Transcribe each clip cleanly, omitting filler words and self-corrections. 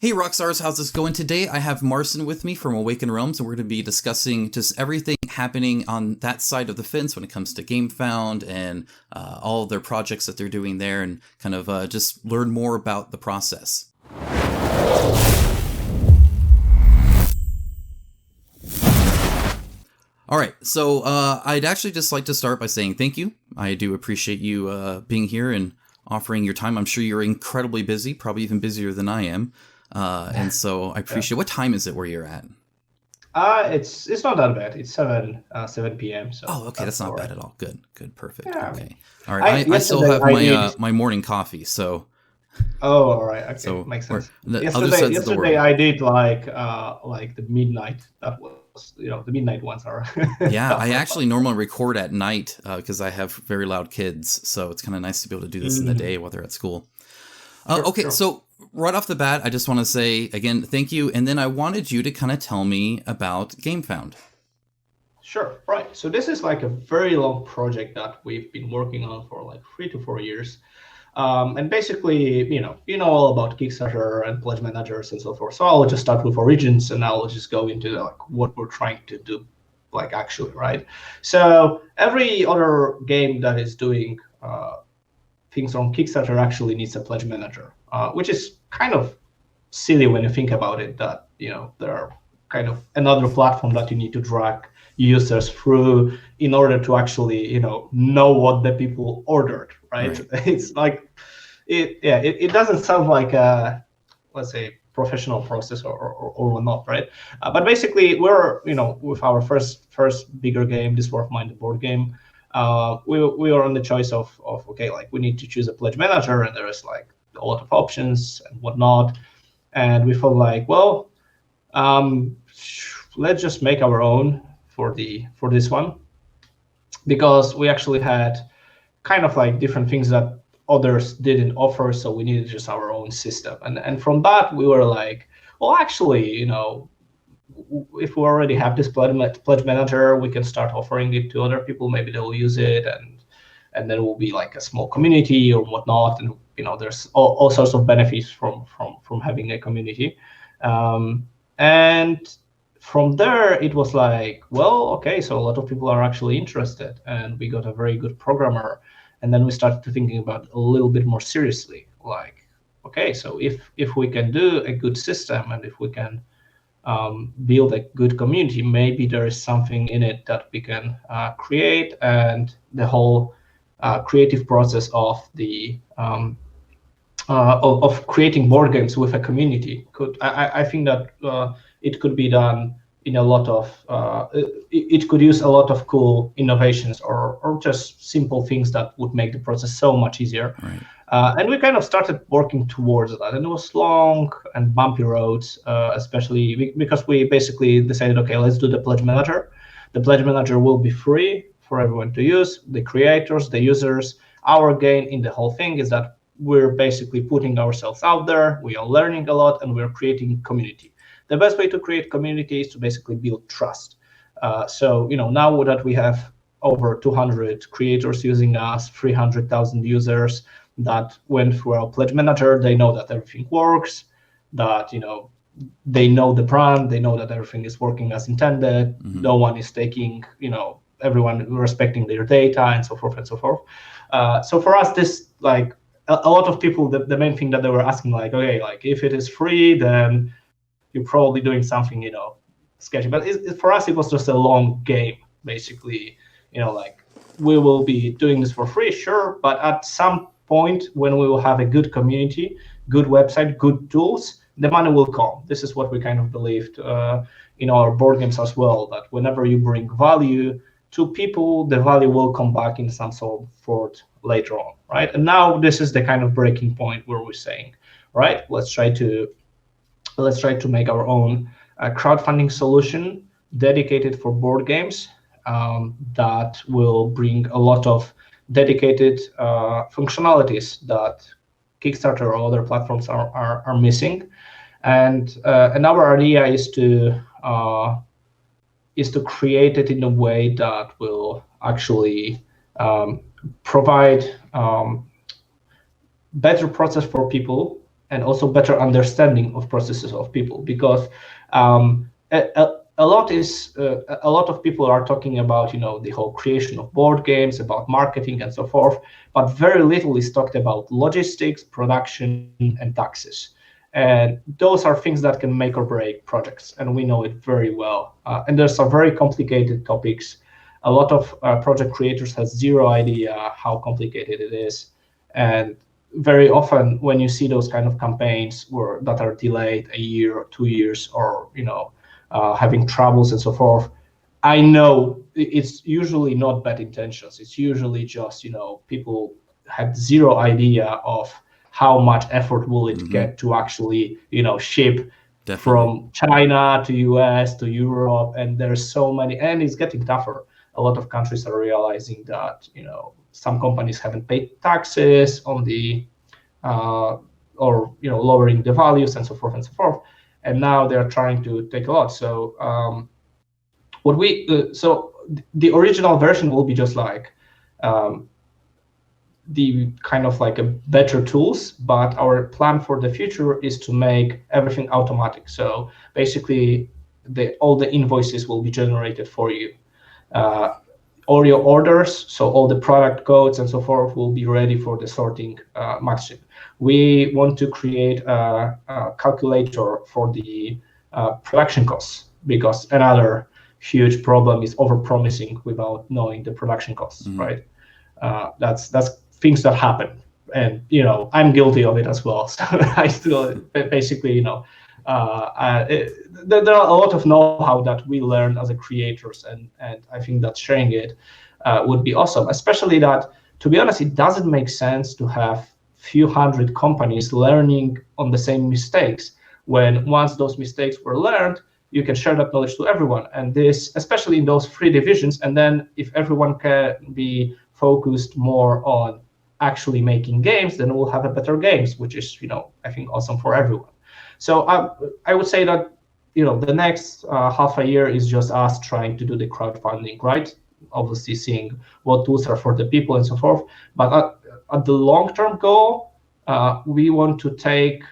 Hey Rockstars, how's this going today? I have Marcin with me from Awaken Realms, and we're going to be discussing just everything happening on that side of the fence when it comes to GameFound and all of their projects that they're doing there, and kind of just learn more about the process. All right, so I'd actually just like to start by saying thank you. I do appreciate you being here and offering your time. I'm sure you're incredibly busy, probably even busier than I am. And so I appreciate. What time is it where you're at? It's not that bad. It's 7 p.m. So Okay, that's not all bad right. at all. Good, perfect. Yeah. Okay, all right. I still Yesterday have I my did. my morning coffee, so Oh, all right. Okay, so makes we're sense. the other Yesterday, sides of the yesterday world. I did like the midnight. That was the midnight ones are Yeah, I tougher. actually normally record at night because I have very loud kids, so it's kind of nice to be able to do this in the day while they're at school. Sure, Okay, sure. so right off the bat, I just want to say again, thank you, and then I wanted you to kind of tell me about GameFound. Sure, right. So this is like a very long project that we've been working on for like 3 to 4 years. And basically, you know all about Kickstarter and pledge managers and so forth. So I'll just start with Origins, and I'll just go into like what we're trying to do, like actually, right? So every other game that is doing things on Kickstarter actually needs a pledge manager, which is kind of silly when you think about it. That there are kind of another platform that you need to drag users through in order to actually know what the people ordered, right? Right. It's like it doesn't sound like a, let's say, professional process or not, right? But basically we're with our first bigger game, this War of Mine, the board game. We are on the choice of okay, like we need to choose a pledge manager, and there is like a lot of options and whatnot. And we felt like, well, um, let's just make our own for this one, because we actually had kind of like different things that others didn't offer, so we needed just our own system. And from that we were like, well, actually, if we already have this pledge manager, we can start offering it to other people. Maybe they will use it, and then it will be like a small community or whatnot. And there's all sorts of benefits from having a community. And from there it was like, well, okay, so a lot of people are actually interested, and we got a very good programmer. And then we started to thinking about a little bit more seriously, like, okay, so if we can do a good system, and if we can build a good community, maybe there is something in it that we can create. And the whole creative process of the of creating board games with a community I think that it could be done in a lot of it could use a lot of cool innovations, or just simple things that would make the process so much easier. Right. And we kind of started working towards that, and it was long and bumpy roads, especially because we basically decided, okay, let's do the pledge manager. The pledge manager will be free for everyone to use, the creators, the users. Our gain in the whole thing is that we're basically putting ourselves out there, we are learning a lot, and we're creating community. The best way to create community is to basically build trust. So now that we have over 200 creators using us, 300,000 users that went through our pledge manager, they know that everything works, that they know the brand, they know that everything is working as intended. No one is taking, everyone respecting their data, and so forth and so forth. So for us, this, like, a lot of people, the main thing that they were asking, like, okay, like, if it is free, then you're probably doing something sketchy. But for us it was just a long game, basically. Like, we will be doing this for free, sure, but at some point when we will have a good community, good website, good tools, the money will come. This is what we kind of believed in our board games as well, that whenever you bring value to people, the value will come back in some sort later on, right? And now this is the kind of breaking point where we're saying, right, let's try to make our own crowdfunding solution dedicated for board games, that will bring a lot of dedicated functionalities that Kickstarter or other platforms are missing. And our idea is to create it in a way that will actually provide better process for people and also better understanding of processes of people, because a lot of people are talking about the whole creation of board games, about marketing and so forth, but very little is talked about logistics, production, and taxes. And those are things that can make or break projects, and we know it very well. And there's some very complicated topics. A lot of project creators have zero idea how complicated it is. And very often when you see those kind of campaigns that are delayed a year or 2 years, or having troubles and so forth, I know it's usually not bad intentions. It's usually just people have zero idea of how much effort will it get to actually ship from China to US to Europe, and there's so many, and it's getting tougher. A lot of countries are realizing that some companies haven't paid taxes on the or lowering the values and so forth and so forth, and now they're trying to take a lot. So so the original version will be just like the kind of like a better tools, but our plan for the future is to make everything automatic. So basically all the invoices will be generated for you. All your orders, so all the product codes and so forth, will be ready for the sorting machine. We want to create a calculator for the production costs, because another huge problem is overpromising without knowing the production costs, right? That's things that happen, and I'm guilty of it as well. So I still basically there are a lot of know-how that we learn as a creators, and I think that sharing it would be awesome, especially that, to be honest, it doesn't make sense to have few hundred companies learning on the same mistakes, when once those mistakes were learned, you can share that knowledge to everyone. And this, especially in those 3 divisions, and then if everyone can be focused more on actually making games, then we'll have a better games, which is I think awesome for everyone. So I would say that the next half a year is just us trying to do the crowdfunding, right? Obviously seeing what tools are for the people and so forth. But at the long-term goal, we want to take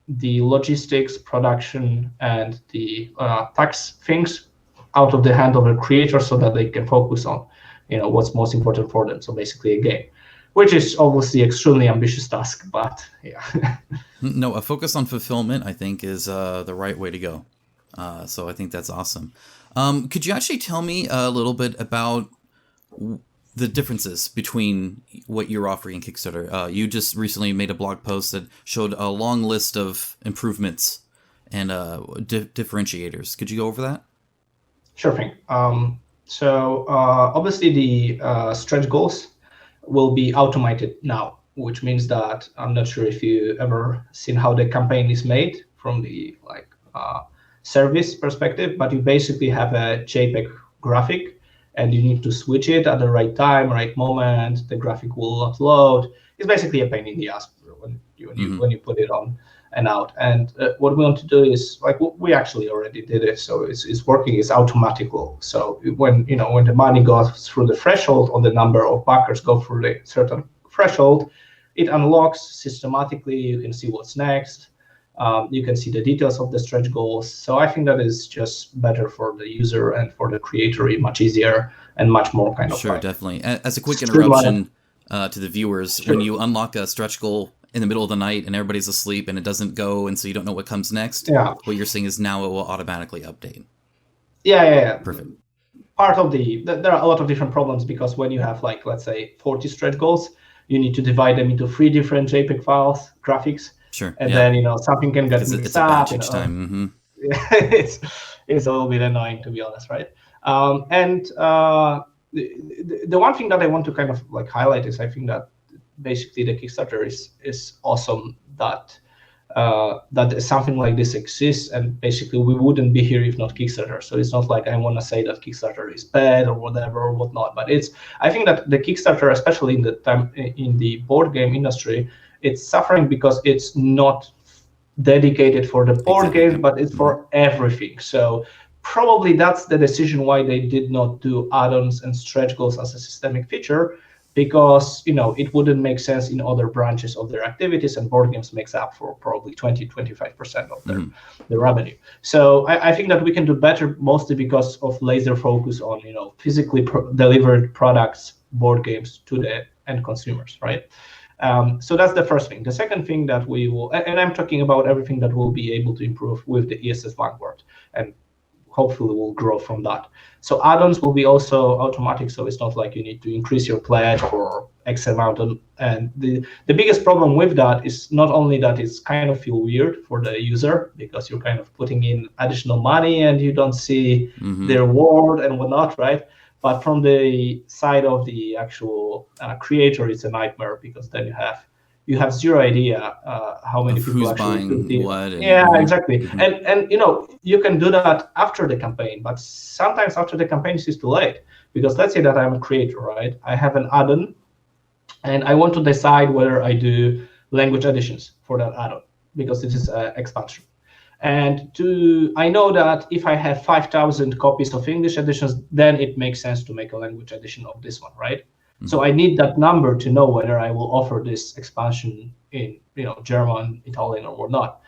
the logistics, production, and the tax things out of the hand of the creator, so that they can focus on what's most important for them. So basically a game, which is obviously extremely ambitious task, but yeah. No, a focus on fulfillment, I think, is the right way to go. So I think that's awesome. Could you actually tell me a little bit about the differences between what you're offering in Kickstarter? You just recently made a blog post that showed a long list of improvements and differentiators. Could you go over that? Sure thing. So obviously the stretch goals will be automated now, which means that I'm not sure if you ever seen how the campaign is made from the service perspective, but you basically have a JPEG graphic, and you need to switch it at the right time, right moment. The graphic will not load. It's basically a pain in the ass when you put it on and out. And what we want to do is, we actually already did it, so it's working. It's automatical. So when the money goes through the threshold, or the number of backers go through the certain threshold, it unlocks systematically. You can see what's next. You can see the details of the stretch goals. So I think that is just better for the user and for the creator, much easier and much more kind of. Sure, definitely. As a quick interruption to the viewers, sure. When you unlock a stretch goal in the middle of the night and everybody's asleep and it doesn't go, and so you don't know what comes next, what you're saying is now it will automatically update. Yeah. Perfect. Part of there are a lot of different problems, because when you have let's say 40 stretch goals, you need to divide them into 3 different JPEG files, graphics. Sure. And then something can get mixed it's a up. batch each time. It's a little bit annoying, to be honest, right? And the one thing that I want to kind of highlight is, I think that basically the Kickstarter is awesome that something like this exists, and basically we wouldn't be here if not Kickstarter. So it's not like I want to say that Kickstarter is bad or whatever or whatnot, but I think that the Kickstarter, especially in the board game industry, it's suffering because it's not dedicated for the board games, but it's for everything. So probably that's the decision why they did not do add-ons and stretch goals as a systemic feature, because it wouldn't make sense in other branches of their activities, and board games makes up for probably 20-25% of their revenue. So I think that we can do better, mostly because of laser focus on physically delivered products, board games to the end consumers, right? So that's the first thing. The second thing that we will, and I'm talking about everything that we'll be able to improve with the ESS Vanguard, and hopefully we'll grow from that. So add-ons will be also automatic, so it's not like you need to increase your pledge for X amount. And the biggest problem with that is not only that it's kind of feel weird for the user, because you're kind of putting in additional money and you don't see the reward and whatnot, right? But from the side of the actual creator, it's a nightmare, because then you have zero idea how many people who's actually buying what. Exactly. And you can do that after the campaign, but sometimes after the campaign it's too late, because let's say that I'm a creator, right? I have an add-on, and I want to decide whether I do language additions for that add-on, because this is an expansion. And I know that if I have 5,000 copies of English editions, then it makes sense to make a language edition of this one, right? So I need that number to know whether I will offer this expansion in German, Italian, or whatnot.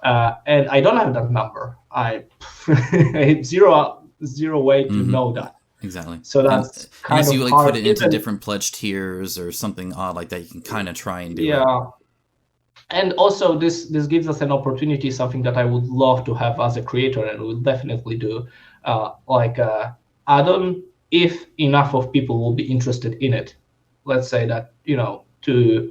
And I don't have that number. I have zero way to know that. Exactly. So that's kind unless of you hard. put it into different pledge tiers or something odd like that, you can kind of try and do it. Yeah. And also this gives us an opportunity, something that I would love to have as a creator, and we'll definitely do, like a add-on if enough of people will be interested in it. Let's say that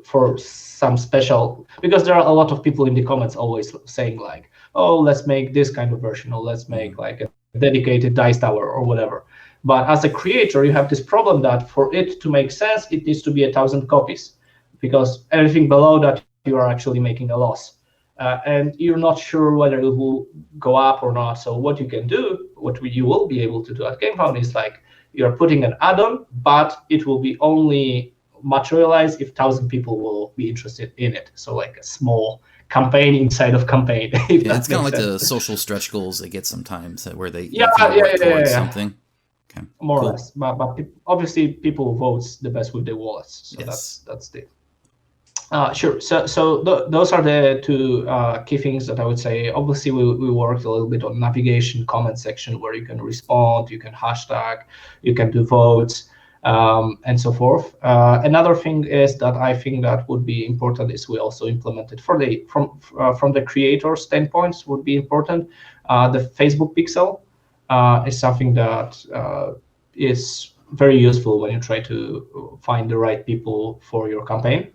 for some special, because there are a lot of people in the comments always saying like, oh, let's make this kind of version, or let's make like a dedicated dice tower or whatever. But as a creator, you have this problem that for it to make sense, it needs to be 1,000 copies, because everything below that you are actually making a loss. And you're not sure whether it will go up or not. So what you can do, you will be able to do at GameFound is like, you're putting an add-on, but it will be only materialized if 1,000 people will be interested in it. So like a small campaign inside of campaign. It's kind of like the social stretch goals they get sometimes, where they work towards something. Okay, more or less. But obviously people vote the best with their wallets. So yes. that's the. Sure. So those are the two key things that I would say. Obviously, we worked a little bit on navigation, comment section, where you can respond, you can hashtag, you can do votes, and so forth. Another thing is that I think that would be important is we also implemented from the creator standpoints would be important. The Facebook pixel is something that is very useful when you try to find the right people for your campaign.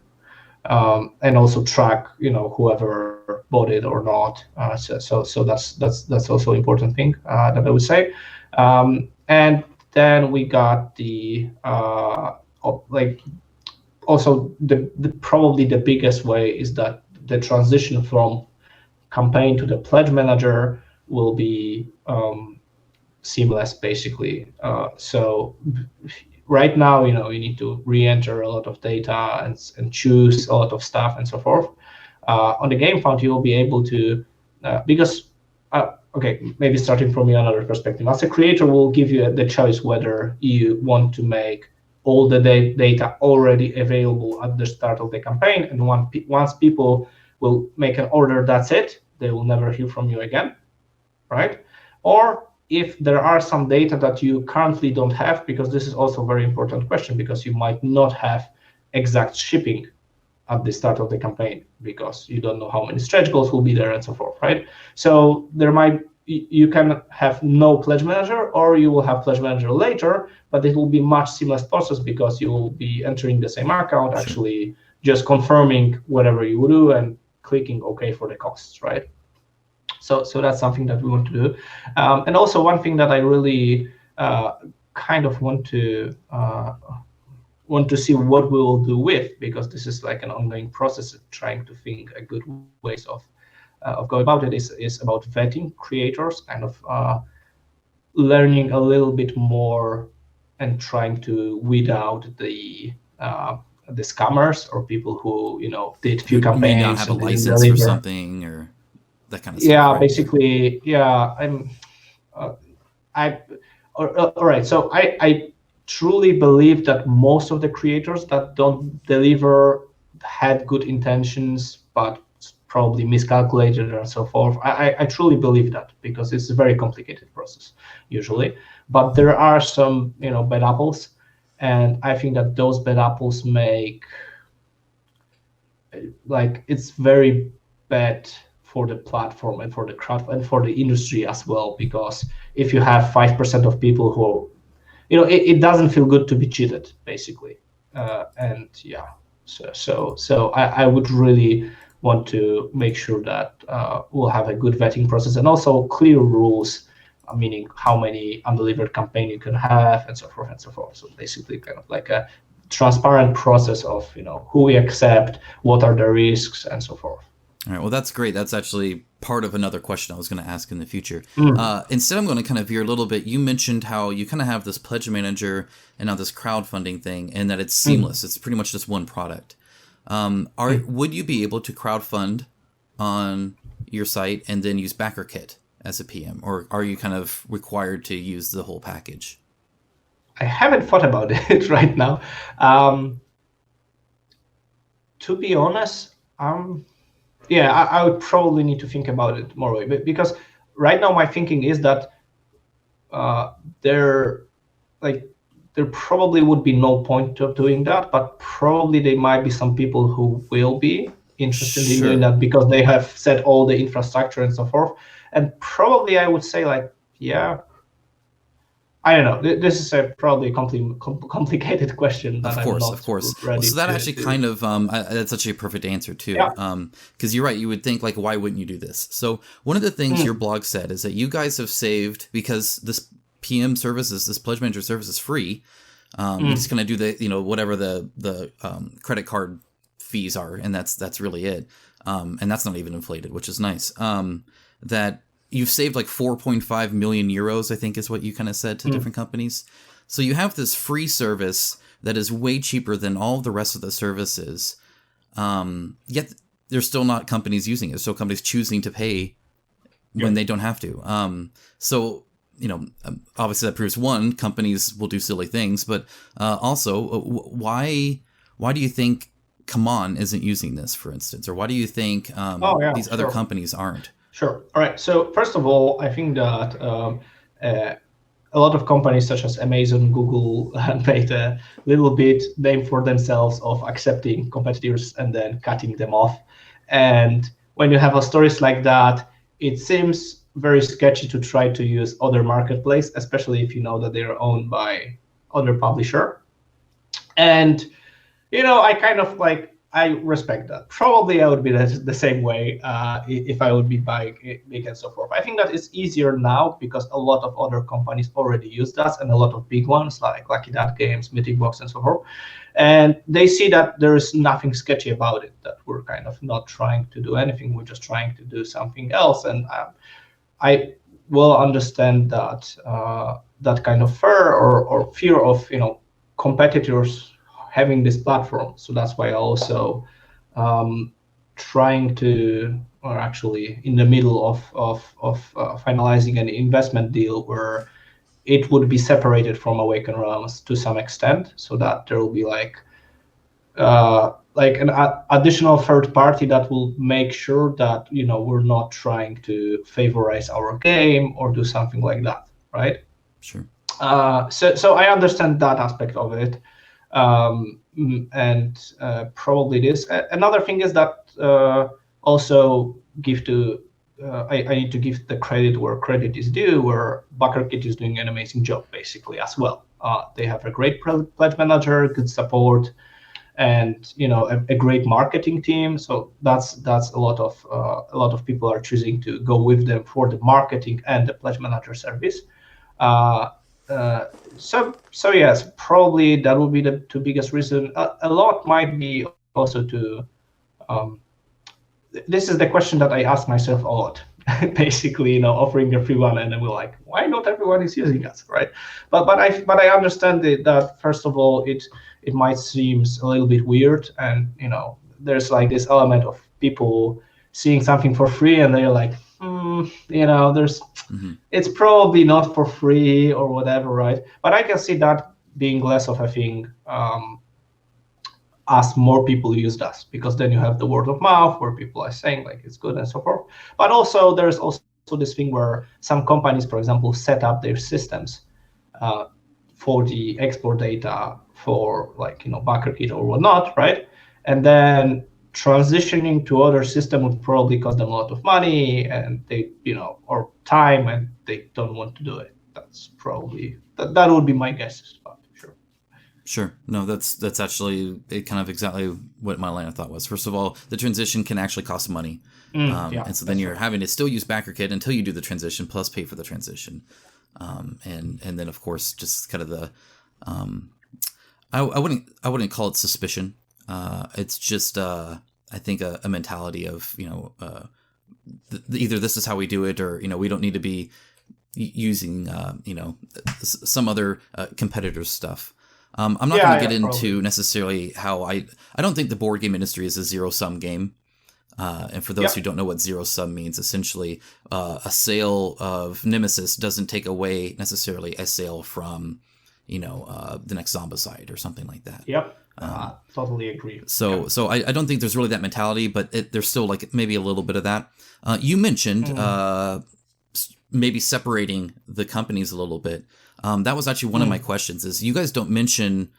And also track, whoever bought it or not. So that's also an important thing that I would say. And then we got the also the probably the biggest way is that the transition from campaign to the pledge manager will be seamless, basically. So right now, you need to re-enter a lot of data and choose a lot of stuff and so forth. On the GameFound, you will be able to, because, maybe starting from another perspective, as a creator, will give you the choice whether you want to make all the data already available at the start of the campaign, and once people will make an order, that's it. They will never hear from you again, right? Or if there are some data that you currently don't have, because this is also a very important question, because you might not have exact shipping at the start of the campaign, because you don't know how many stretch goals will be there and so forth, right? So you can have no pledge manager, or you will have pledge manager later, but it will be much seamless process, because you will be entering the same account, actually just confirming whatever you do and clicking OK for the costs, right? So that's something that we want to do. And also one thing that I really kind of want to see what we will do with, because this is like an ongoing process of trying to think a good ways of going about it, is about vetting creators, kind of learning a little bit more and trying to weed out the scammers or people who did few campaigns, may not have a license or something, or that kind of stuff. Yeah, right? basically, yeah. All right. So I truly believe that most of the creators that don't deliver had good intentions, but probably miscalculated and so forth. I truly believe that, because it's a very complicated process usually. But there are some, bad apples, and I think that those bad apples make, like, it's very bad for the platform and for the crowd and for the industry as well, because if you have 5% of people who, it doesn't feel good to be cheated, basically. And yeah, so I would really want to make sure that we'll have a good vetting process, and also clear rules, meaning how many undelivered campaign you can have, and so forth and so forth. So basically, kind of like a transparent process of who we accept, what are the risks, and so forth. All right. Well, that's great. That's actually part of another question I was going to ask in the future. Mm. Instead, I'm going to kind of veer a little bit. You mentioned how you kind of have this pledge manager and now this crowdfunding thing, and that it's seamless. It's pretty much just one product. Would you be able to crowdfund on your site and then use BackerKit as a PM, or are you kind of required to use the whole package? I haven't thought about it right now. To be honest, yeah, I would probably need to think about it more, because right now my thinking is that there probably would be no point of doing that, but probably there might be some people who will be interested in doing that because they have set all the infrastructure and so forth. And probably I would say, like, yeah, I don't know. This is probably a complicated question. Of course. Well, so that actually kind of that's actually a perfect answer too. Because you're right. You would think, like, why wouldn't you do this? So one of the things your blog said is that you guys have saved, because this PM services, this pledge manager service is free. You're just gonna do the whatever the credit card fees are, and that's really it. And that's not even inflated, which is nice. That you've saved like 4.5 million euros, I think is what you kind of said to different companies. So you have this free service that is way cheaper than all the rest of the services. Yet there's still not companies using it. So companies choosing to pay when they don't have to. So, obviously that proves, one, companies will do silly things, but also why do you think CMON isn't using this, for instance? Or why do you think these other companies aren't? Sure. All right. So first of all, I think that a lot of companies such as Amazon, Google made a little bit name for themselves of accepting competitors and then cutting them off. And when you have stories like that, it seems very sketchy to try to use other marketplace, especially if you know that they are owned by other publisher. And I kind of I respect that. Probably I would be the same way if I would be buying big and so forth. I think that it's easier now because a lot of other companies already use that, and a lot of big ones like Lucky Duck Games, Mythic Box, and so forth. And they see that there is nothing sketchy about it, that we're kind of not trying to do anything. We're just trying to do something else. And I will understand that that kind of fear or fear of competitors having this platform. So that's why I also trying to, or actually in the middle of finalizing an investment deal where it would be separated from Awaken Realms to some extent, so that there will be like an additional third party that will make sure that we're not trying to favorize our game or do something like that, right? Sure. So I understand that aspect of it. And probably this. Another thing is that also I need to give the credit where credit is due, where BackerKit is doing an amazing job basically as well. They have a great pledge manager, good support, and a great marketing team. So that's a lot of people are choosing to go with them for the marketing and the pledge manager service. So yes, probably that will be the two biggest reasons. A lot might be also to. This is the question that I ask myself a lot. Basically, offering a free one, and then we're like, why not everyone is using us, right? But I understand that first of all, it might seem a little bit weird, and there's like this element of people seeing something for free, and they're like, there's. Mm-hmm. It's probably not for free or whatever, right? But I can see that being less of a thing as more people used us, because then you have the word of mouth where people are saying like it's good and so forth. But also there's also this thing where some companies, for example, set up their systems for the export data for like, BackerKit or whatnot, right? And then transitioning to other system would probably cost them a lot of money and they, or time, and they don't want to do it. That's probably, that would be my guess. Sure. No, that's actually kind of exactly what my line of thought was. First of all, the transition can actually cost money. And so then you're having to still use BackerKit until you do the transition, plus pay for the transition. And then of course, just kind of the, I wouldn't call it suspicion. It's just, I think a mentality of, either this is how we do it, or, we don't need to be using, some other competitor's stuff. I'm not going to get into necessarily how I don't think the board game industry is a zero-sum game. And for those who don't know what zero-sum means, essentially a sale of Nemesis doesn't take away necessarily a sale from, the next Zombicide or something like that. Yep, totally agree. So I don't think there's really that mentality, but there's still like maybe a little bit of that. You mentioned maybe separating the companies a little bit. That was actually one of my questions, is you guys don't mention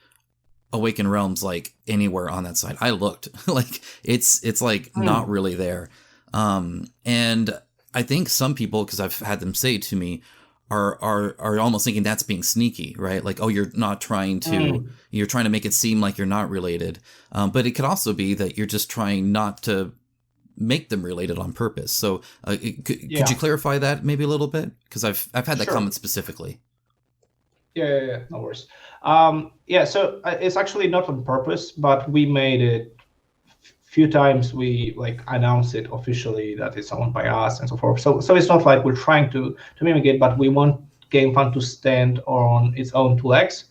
Awaken Realms like anywhere on that side. I looked like it's like not really there. And I think some people, because I've had them say to me, are almost thinking that's being sneaky, right? Like, oh, you're trying to make it seem like you're not related. But it could also be that you're just trying not to make them related on purpose. So could you clarify that maybe a little bit? Because I've had that comment specifically. Yeah, no worries. So it's actually not on purpose, but we made it few times. We like announced it officially that it's owned by us and so forth. So it's not like we're trying to mimic it, but we want GameFound to stand on its own two legs.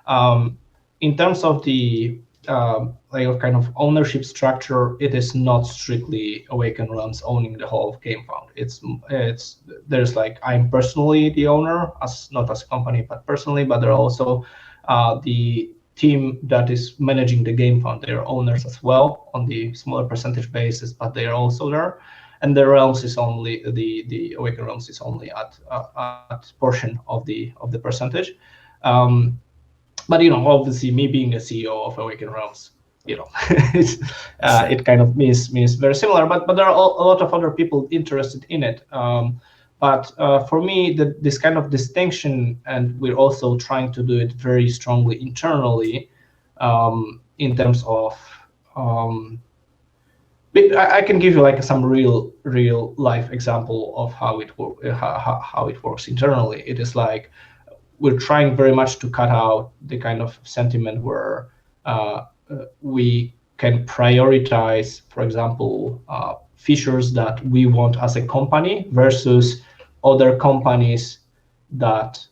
In terms of the kind of ownership structure, it is not strictly Awaken Realms owning the whole of GameFound. It's there's like, I'm personally the owner, not as a company, but personally, but there are also the team that is managing the GameFound. They're owners as well on the smaller percentage basis, but they are also there. And the Realms is only the Awaken Realms is only at portion of the percentage. But obviously, me being a CEO of Awaken Realms, it kind of means very similar. But there are a lot of other people interested in it. But for me, this kind of distinction, and we're also trying to do it very strongly internally, in terms of, I can give you like some real life example of how it works internally. It is like, we're trying very much to cut out the kind of sentiment where we can prioritize, for example, features that we want as a company versus other companies that,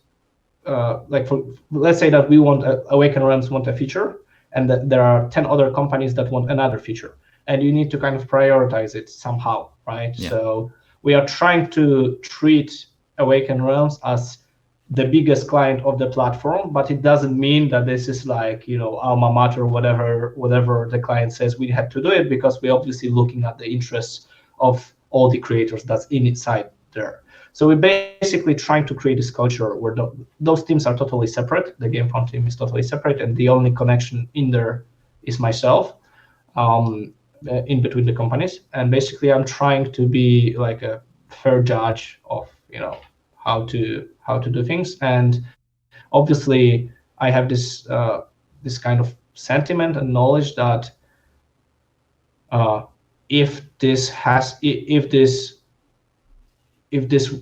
let's say that we want Awaken Realms want a feature, and that there are 10 other companies that want another feature, and you need to kind of prioritize it somehow, right? Yeah. So we are trying to treat Awaken Realms as the biggest client of the platform, but it doesn't mean that this is like, alma mater, whatever the client says we have to do it, because we're obviously looking at the interests of all the creators that's inside there. So we're basically trying to create this culture where those teams are totally separate. The GameFound team is totally separate, and the only connection in there is myself, in between the companies. And basically, I'm trying to be like a fair judge of, how to do things. And obviously, I have this kind of sentiment and knowledge that if this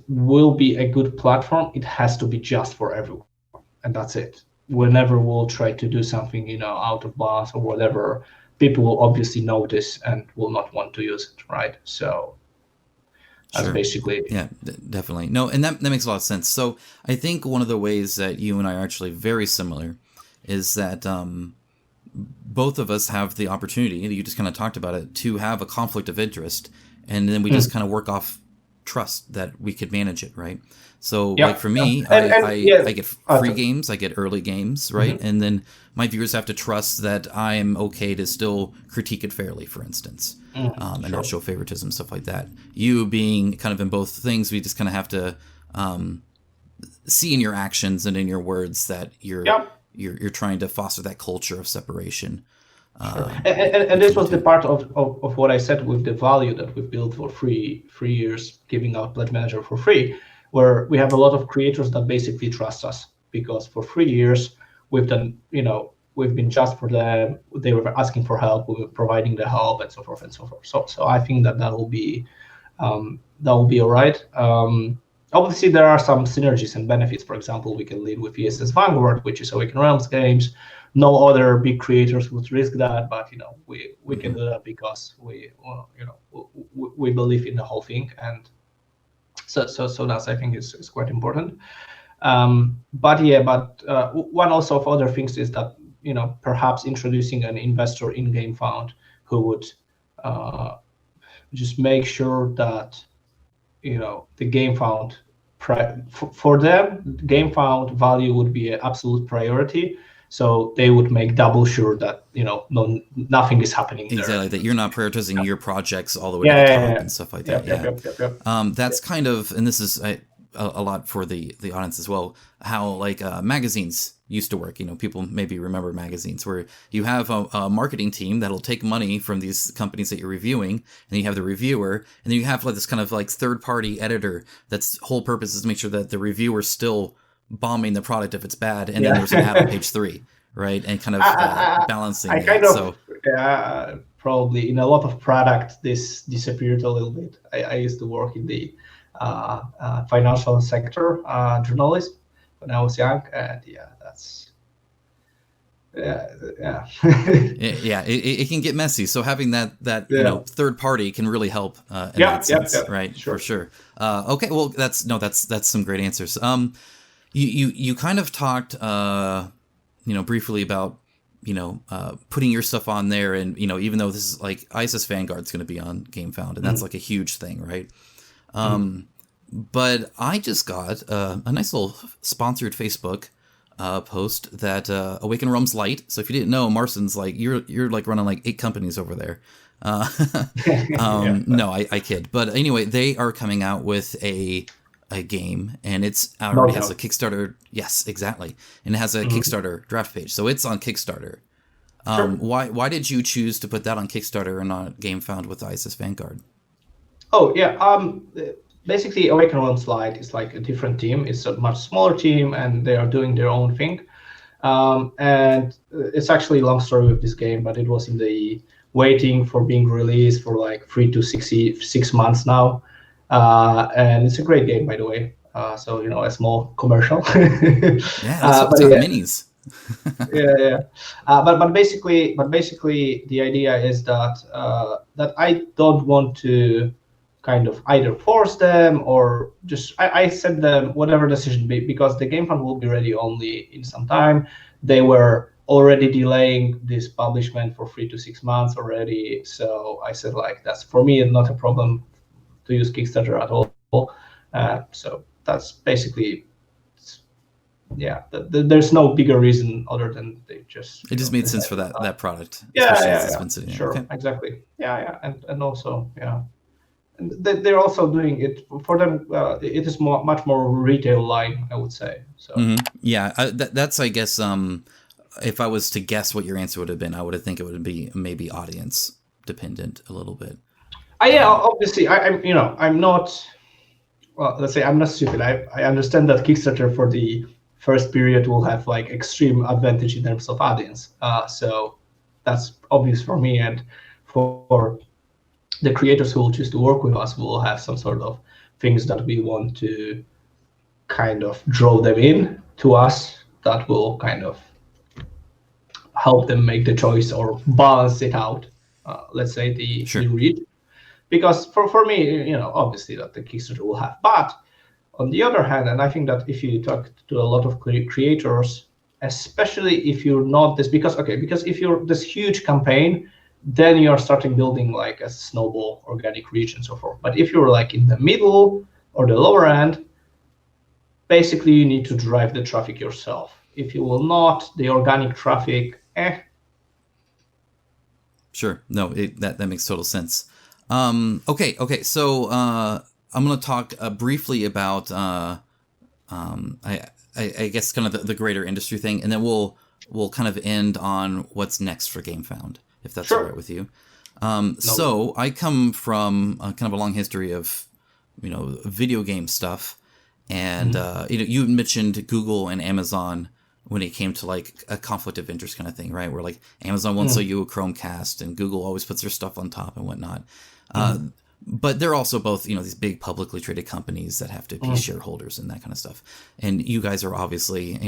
will be a good platform, it has to be just for everyone, and that's it. Whenever we'll try to do something, out of bounds or whatever, people will obviously notice and will not want to use it, right? So that's basically... Yeah, definitely. No, and that makes a lot of sense. So I think one of the ways that you and I are actually very similar is that both of us have the opportunity, you just kind of talked about it, to have a conflict of interest, and then we just kind of work off trust that we could manage it, right? So Yeah, like for me, yeah. I get free games, I get early games, right? And then my viewers have to trust that I'm okay to still critique it fairly, for instance, and not show favoritism, stuff like that. You being kind of in both things, we just kind of have to see in your actions and in your words that you're trying to foster that culture of separation. And this was the part of what I said with the value that we've built for 3 years, giving out Pledge Manager for free, where we have a lot of creators that basically trust us, because for 3 years we've done, we've been just for them. They were asking for help, we were providing the help, and so forth and so forth. So I think that will be all right. Obviously, there are some synergies and benefits. For example, we can lead with ESS Vanguard, which is Awakened Realms games. No other big creators would risk that, but we can do that because we believe in the whole thing, and so that's, I think, is quite important. But one also of other things is that perhaps introducing an investor in GameFound who would just make sure that the GameFound for them, GameFound value would be an absolute priority. So they would make double sure that nothing is happening there. Exactly, that you're not prioritizing your projects all the way to the top and stuff like that. That's kind of, and this is a lot for the audience as well, how like magazines used to work. People maybe remember magazines where you have a marketing team that'll take money from these companies that you're reviewing, and then you have the reviewer, and then you have like this kind of like third-party editor that's whole purpose is to make sure that the reviewer's still bombing the product if it's bad, and then there's an ad on page 3, right? And kind of balancing that. Probably in a lot of product this disappeared a little bit. I used to work in the financial sector, journalist when I was young, and it can get messy. So having that third party can really help in that sense, right? Sure. For sure. Okay, well that's some great answers. You kind of talked briefly about putting your stuff on there, and even though this is like ISS Vanguard's going to be on GameFound, and that's like a huge thing, right? But I just got a nice little sponsored Facebook post that Awakened Realms Lite. So if you didn't know, Marcin's like you're like running like 8 companies over there. No, I kid. But anyway, they are coming out with a game, and it's already has a Kickstarter. Yes, exactly, and it has a Kickstarter draft page, so it's on Kickstarter. Why did you choose to put that on Kickstarter and not GameFound with ISS Vanguard? Oh yeah, basically Awakened Realms Lite is like a different team. It's a much smaller team, and they are doing their own thing. And it's actually a long story with this game, but it was in the waiting for being released for like 3 to 6 months now. And it's a great game, by the way. So a small commercial. Minis. But basically, the idea is that that I don't want to kind of either force them or just I send them whatever decision because the GameFound will be ready only in some time. They were already delaying this publishment for 3 to 6 months already. So I said like that's for me not a problem to use Kickstarter at all. So that's basically, there's no bigger reason other than they just. It just made sense for that product. Sure, okay. Exactly. And also and they're also doing it for them. It is much more retail line, I would say. So that's I guess if I was to guess what your answer would have been, I would have think it would be maybe audience dependent a little bit. Obviously, I'm not. Well, let's say I'm not stupid. I understand that Kickstarter for the first period will have like extreme advantage in terms of audience. So that's obvious for me, and for the creators who will choose to work with us, we will have some sort of things that we want to kind of draw them in to us that will kind of help them make the choice or balance it out. Let's say the read. Because for me, obviously that the Kickstarter will have. But on the other hand, and I think that if you talk to a lot of creators, especially if you're not this, because if you're this huge campaign, then you are starting building like a snowball organic reach and so forth. But if you're like in the middle or the lower end, basically you need to drive the traffic yourself. If you will not, the organic traffic, Sure. No, that makes total sense. Okay. So I'm going to talk briefly about I guess kind of the greater industry thing, and then we'll kind of end on what's next for GameFound, if that's all right with you. So I come from kind of a long history of video game stuff, and you mentioned Google and Amazon when it came to like a conflict of interest kind of thing, right? Where like Amazon won't sell you a Chromecast and Google always puts their stuff on top and whatnot. But they're also both, these big publicly traded companies that have to be shareholders and that kind of stuff. And you guys are obviously,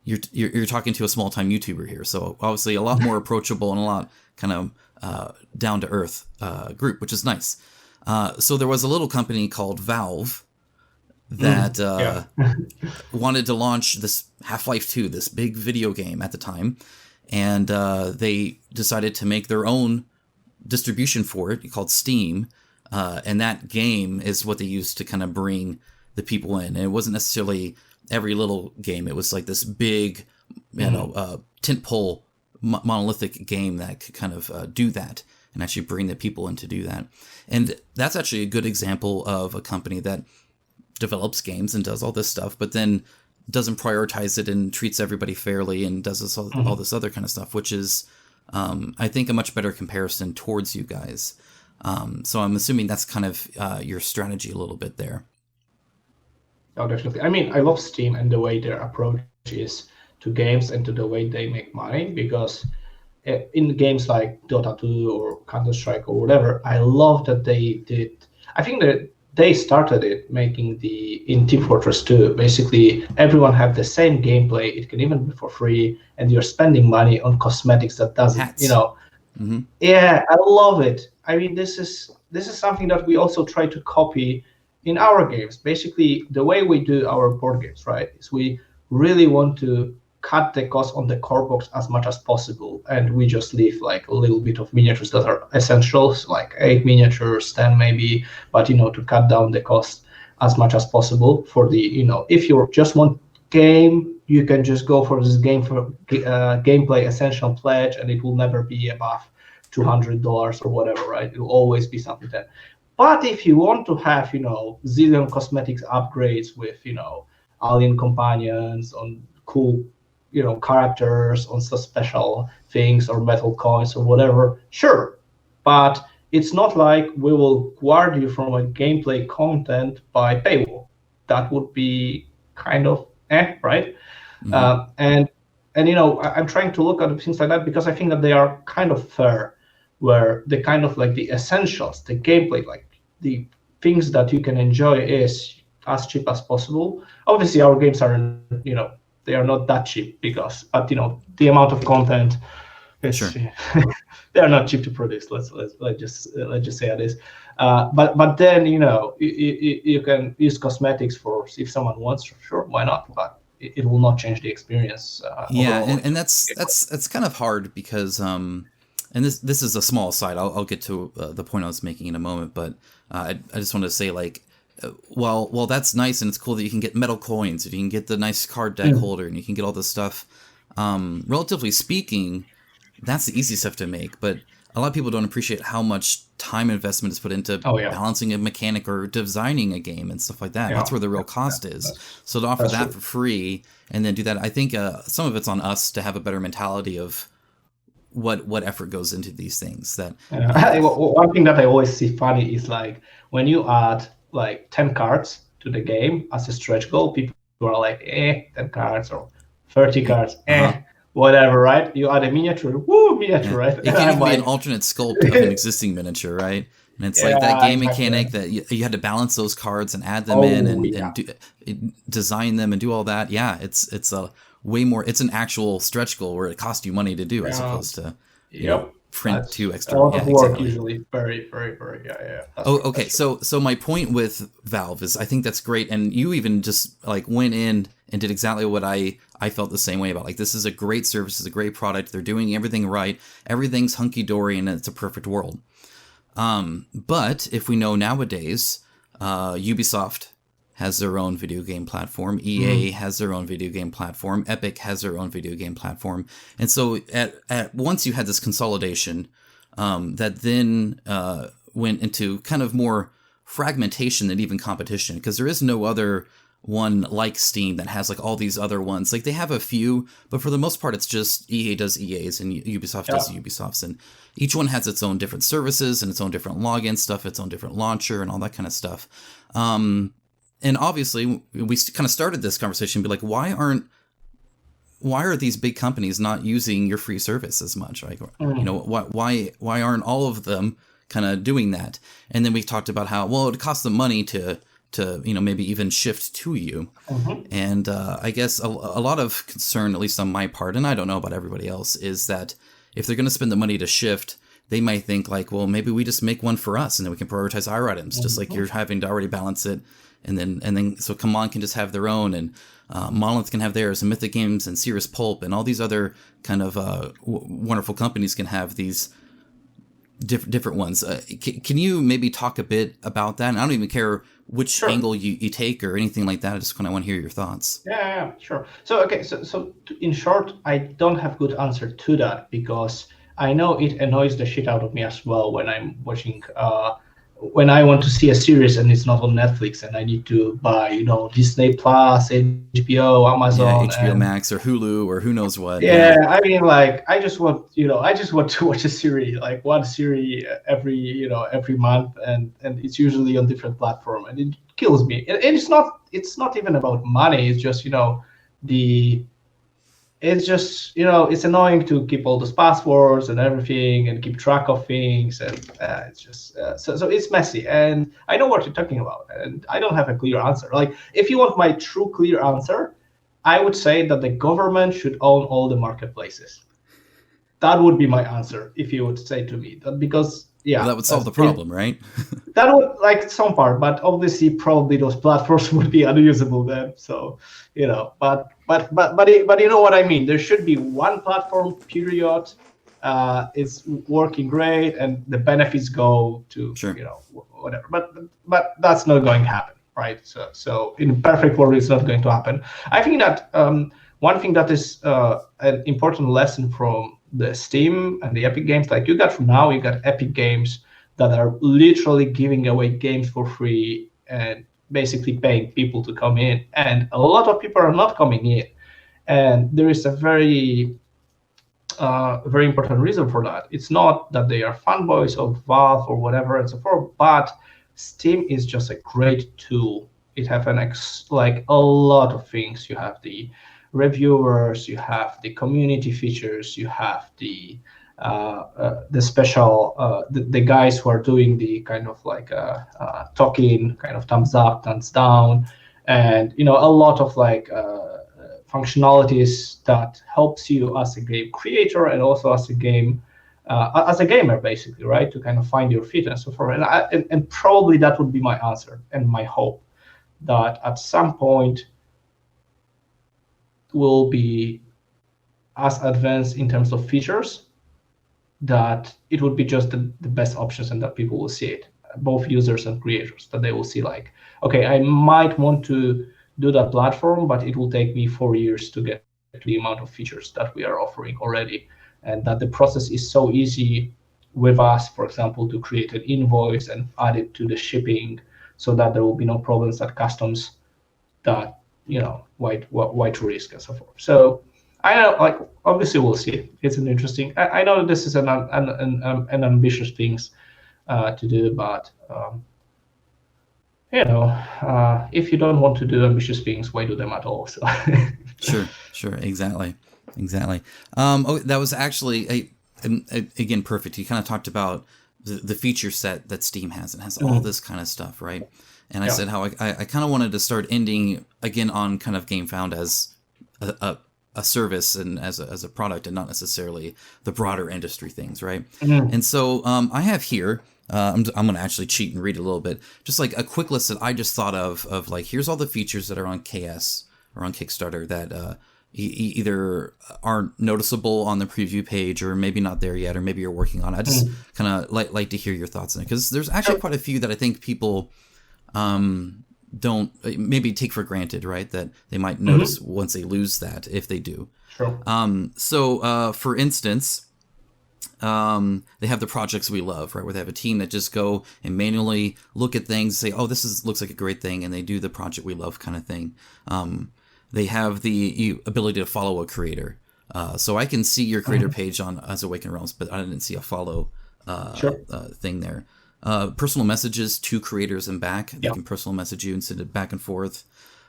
you're talking to a small time YouTuber here. So obviously a lot more approachable and a lot kind of down to earth group, which is nice. So there was a little company called Valve that wanted to launch this Half-Life 2, this big video game at the time. And they decided to make their own distribution for it called Steam. And that game is what they used to kind of bring the people in. And it wasn't necessarily every little game. It was like this big, tentpole monolithic game that could kind of do that and actually bring the people in to do that. And that's actually a good example of a company that develops games and does all this stuff, but then doesn't prioritize it and treats everybody fairly and does this, all this other kind of stuff, which is, I think, a much better comparison towards you guys. So I'm assuming that's kind of your strategy a little bit there. Oh, definitely. I mean, I love Steam and the way their approach is to games and to the way they make money, because in games like Dota 2 or Counter-Strike or whatever, I love that they did. I think that they started it making in Team Fortress 2. Basically, everyone have the same gameplay. It can even be for free, and you're spending money on cosmetics that doesn't, Hats. Yeah, I love it. I mean, this is something that we also try to copy in our games. Basically, the way we do our board games, right, is we really want to cut the cost on the core box as much as possible, and we just leave like a little bit of miniatures that are essentials, like 8 miniatures, 10 maybe, but to cut down the cost as much as possible. For the if you just want game, you can just go for this game for gameplay essential pledge, and it will never be above $200 or whatever, right? It will always be something that. But if you want to have zillion cosmetics upgrades with alien companions on cool characters, on some special things or metal coins or whatever, sure. But it's not like we will guard you from a gameplay content by paywall. That would be kind of right? And I'm trying to look at things like that because I think that they are kind of fair, where the kind of like the essentials, the gameplay, like the things that you can enjoy is as cheap as possible. Obviously, our games are, they are not that cheap but the amount of content is, sure. They are not cheap to produce. Let's just say it is. But then you can use cosmetics for if someone wants, sure, why not? But it will not change the experience. And that's kind of hard because and this is a small side. I'll get to the point I was making in a moment, but I just wanted to say like. Well, that's nice and it's cool that you can get metal coins and you can get the nice card deck holder and you can get all this stuff. Relatively speaking, that's the easy stuff to make, but a lot of people don't appreciate how much time investment is put into balancing a mechanic or designing a game and stuff like that. Yeah. That's where the real cost is. So to offer that for free and then do that, I think some of it's on us to have a better mentality of what effort goes into these things. That one thing that I always see funny is like when you add like 10 cards to the game as a stretch goal, people are like, 10 cards or 30 cards, whatever, right? You add a miniature, right? It can even be an alternate sculpt of an existing miniature, right? And it's like that game mechanic that you had to balance those cards and add them in and design them and do all that. Yeah, it's a way more, it's an actual stretch goal where it costs you money to do as opposed to, print two extra. A lot of work usually. Very, very, very. Okay. So my point with Valve is I think that's great, and you even just like went in and did exactly what I felt the same way about. Like, this is a great service, it's a great product. They're doing everything right. Everything's hunky-dory, and it's a perfect world. But if we know nowadays, Ubisoft has their own video game platform. EA has their own video game platform. Epic has their own video game platform. And so at once you had this consolidation that then went into kind of more fragmentation than even competition, because there is no other one like Steam that has like all these other ones. Like, they have a few, but for the most part, it's just EA does EA's and Ubisoft does Ubisoft's, and each one has its own different services and its own different login stuff, its own different launcher, and all that kind of stuff. And obviously, we kind of started this conversation, be like, why are these big companies not using your free service as much? Like, you know, why aren't all of them kind of doing that? And then we talked about how, well, it costs them money to you know, maybe even shift to you. And I guess a lot of concern, at least on my part, and I don't know about everybody else, is that if they're going to spend the money to shift, they might think like, well, maybe we just make one for us and then we can prioritize our items, just like you're having to already balance it. And then so Command can just have their own, and Monolith can have theirs, and Mythic Games and Cirrus Pulp and all these other kind of wonderful companies can have these different ones. Can you maybe talk a bit about that? And I don't even care which angle you take or anything like that. I just kind of want to hear your thoughts. Yeah, sure. So, okay, so in short, I don't have good answer to that, because I know it annoys the shit out of me as well when I'm watching, when I want to see a series and it's not on Netflix and I need to buy, you know, Disney Plus, HBO, Amazon, HBO Max or Hulu or who knows what. Yeah, I mean, like, I just want to watch a series, like one series every month, and it's usually on different platform, and it kills me. And it's not even about money. It's just, it's annoying to keep all those passwords and everything and keep track of things, and it's just so it's messy. And I know what you're talking about, and I don't have a clear answer. Like, if you want my true clear answer, I would say that the government should own all the marketplaces. That would be my answer if you would say to me that, because well, that would solve the problem, right? That would, like, some part, but obviously probably those platforms would be unusable then. So, but you know what I mean. There should be one platform, period. It's working great, and the benefits go to whatever. But that's not going to happen, right? So in a perfect world, it's not going to happen. I think that one thing that is an important lesson from the Steam and the Epic Games, like you got Epic Games that are literally giving away games for free and basically paying people to come in, and a lot of people are not coming in, and there is a very very important reason for that. It's not that they are fanboys of Valve or whatever and so forth, but Steam is just a great tool. It has like a lot of things. You have the reviewers, you have the community features, you have the special the guys who are doing the kind of like talking, kind of thumbs up, thumbs down, and a lot of like functionalities that helps you as a game creator and also as a gamer, basically, right, to kind of find your feet and so forth. And probably that would be my answer and my hope, that at some point will be as advanced in terms of features that it would be just the best options, and that people will see it, both users and creators, that they will see like, okay, I might want to do that platform, but it will take me 4 years to get to the amount of features that we are offering already, and that the process is so easy with us, for example, to create an invoice and add it to the shipping, so that there will be no problems at customs, that why to risk and so forth. So I know, like, obviously we'll see. It's an interesting. I know this is an ambitious things to do, but if you don't want to do ambitious things, why do them at all? So sure, exactly. That was actually again perfect. You kind of talked about the feature set that Steam has. It has all this kind of stuff, right? And I said how I kind of wanted to start ending again on kind of GameFound as a service and as a product, and not necessarily the broader industry things, right? And so I have here, I'm going to actually cheat and read a little bit, just like a quick list that I just thought of like, here's all the features that are on KS or on Kickstarter that either aren't noticeable on the preview page, or maybe not there yet, or maybe you're working on it. I just kind of like to hear your thoughts on it, because there's actually quite a few that I think people don't maybe take for granted, right? That they might notice once they lose that, if they do. Sure. So for instance, they have the projects we love, right? Where they have a team that just go and manually look at things, say, oh, looks like a great thing, and they do the project we love kind of thing. They have the ability to follow a creator. So I can see your creator page on As Awakened Realms, but I didn't see a follow thing there. Personal messages to creators and back. They can personal message you and send it back and forth.